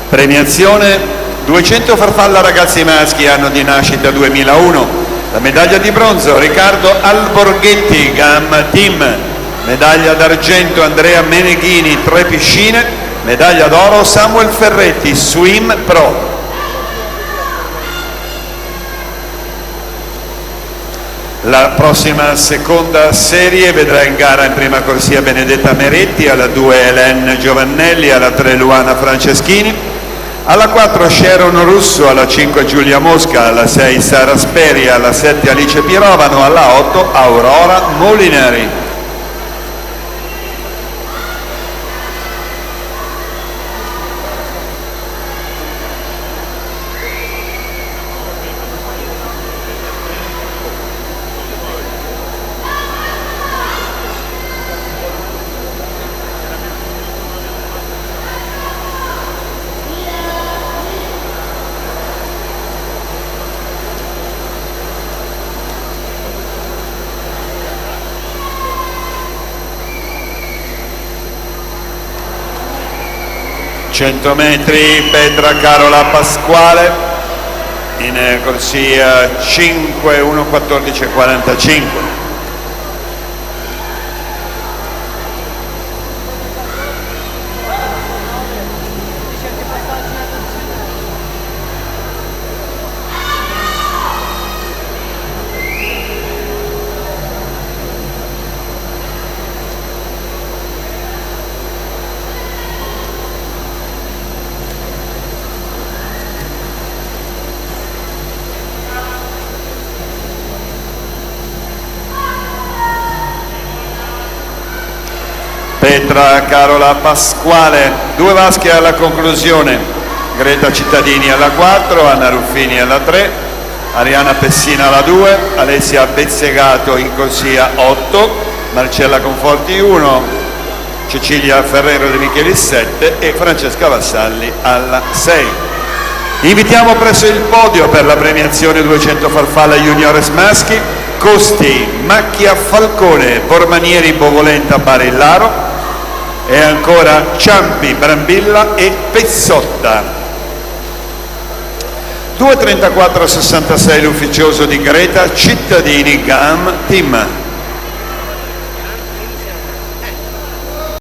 Premiazione 200 farfalla ragazzi maschi, anno di nascita 2001. La medaglia di bronzo Riccardo Alborghetti, GAM Team. Medaglia d'argento Andrea Meneghini, 3 piscine. Medaglia d'oro Samuel Ferretti, Swim Pro. La prossima seconda serie vedrà in gara in prima corsia Benedetta Meretti, alla 2 Hélène Giovannelli, alla 3 Luana Franceschini, alla 4 Sharon Russo, alla 5 Giulia Mosca, alla 6 Sara Speri, alla 7 Alice Pirovano, alla 8 Aurora Molinari. (100 metri) Petra Carola Pasquale in corsia 5 1:14:45. Petra Carola Pasquale, 2 vasche alla conclusione, Greta Cittadini alla 4, Anna Ruffini alla 3, Ariana Pessina alla 2, Alessia Bezzegato in corsia 8, Marcella Conforti 1, Cecilia Ferrero De Michelis 7 e Francesca Vassalli alla 6. Invitiamo presso il podio per la premiazione 200 farfalla juniores maschi Costi, Macchia Falcone, Bormanieri Bovolenta Barillaro e ancora Ciampi, Brambilla e Pezzotta. 2:34:66 l'ufficioso di Greta Cittadini GAM Team.